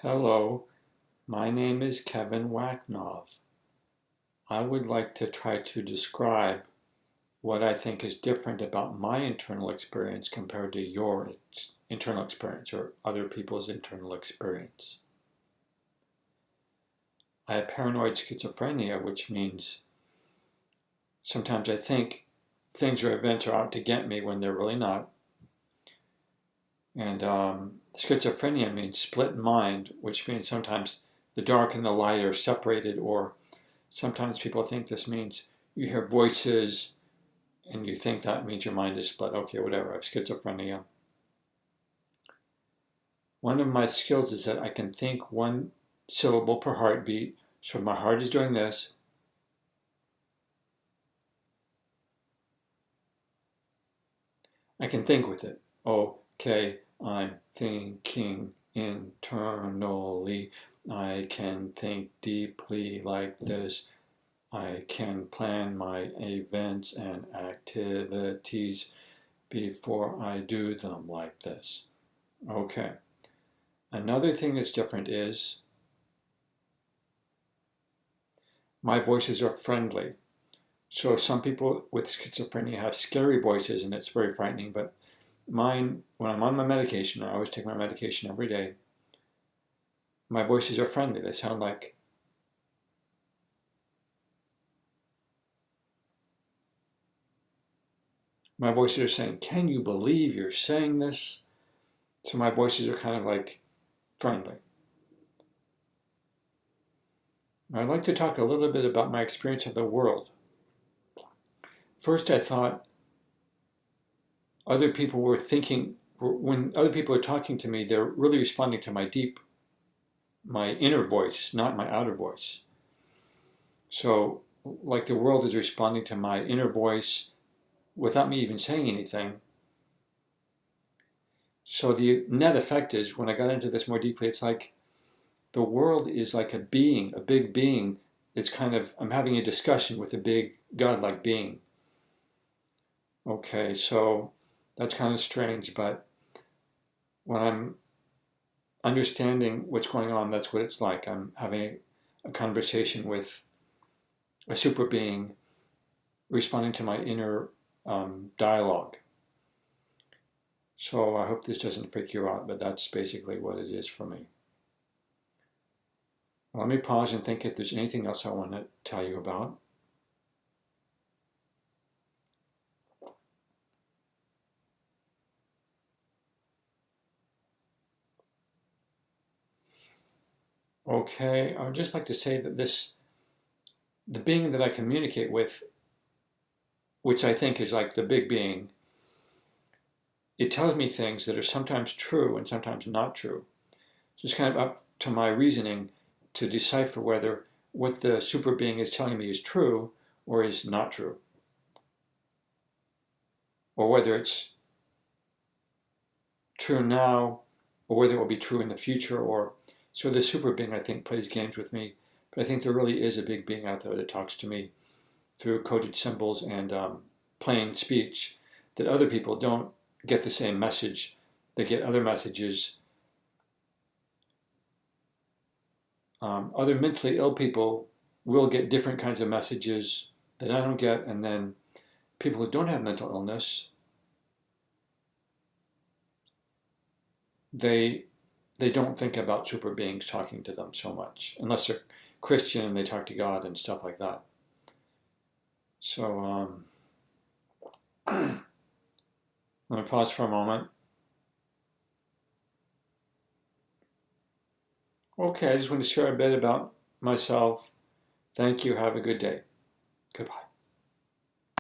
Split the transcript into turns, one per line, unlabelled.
Hello, my name is Kevin Wacknov. I would like to try to describe what I think is different about my internal experience compared to your internal experience or other people's internal experience. I have paranoid schizophrenia, which means sometimes I think things or events are out to get me when they're really not. And schizophrenia means split mind, which means sometimes the dark and the light are separated, or sometimes people think this means you hear voices and you think that means your mind is split. Okay, whatever, I have schizophrenia. One of my skills is that I can think one syllable per heartbeat. So my heart is doing this. I can think with it. Okay, I'm thinking internally. I can think deeply like this. I can plan my events and activities before I do them like this. Okay. Another thing that's different is my voices are friendly. So some people with schizophrenia have scary voices and it's very frightening, but mine, when I'm on my medication, I always take my medication every day, my voices are friendly. They sound like my voices are saying, can you believe you're saying this? So my voices are kind of like friendly. I'd like to talk a little bit about my experience of the world. First, I thought other people were thinking, when other people are talking to me, they're really responding to my inner voice, not my outer voice. So, like the world is responding to my inner voice without me even saying anything. So the net effect is, when I got into this more deeply, it's like the world is like a being, a big being. It's kind of, I'm having a discussion with a big godlike being. Okay, so that's kind of strange, but when I'm understanding what's going on, that's what it's like. I'm having a conversation with a super being responding to my inner dialogue. So I hope this doesn't freak you out, but that's basically what it is for me. Let me pause and think if there's anything else I want to tell you about. Okay, I would just like to say that the being that I communicate with, which I think is like the big being, it tells me things that are sometimes true and sometimes not true. So it's kind of up to my reasoning to decipher whether what the super being is telling me is true or is not true. Or whether it's true now or whether it will be true in the future. Or so the super being, I think, plays games with me. But I think there really is a big being out there that talks to me through coded symbols and plain speech, that other people don't get the same message. They get other messages. Other mentally ill people will get different kinds of messages that I don't get, and then people who don't have mental illness, they don't think about super beings talking to them so much, unless they're Christian and they talk to God and stuff like that. So let me pause for a moment. Okay, I just want to share a bit about myself. Thank you. Have a good day. Goodbye.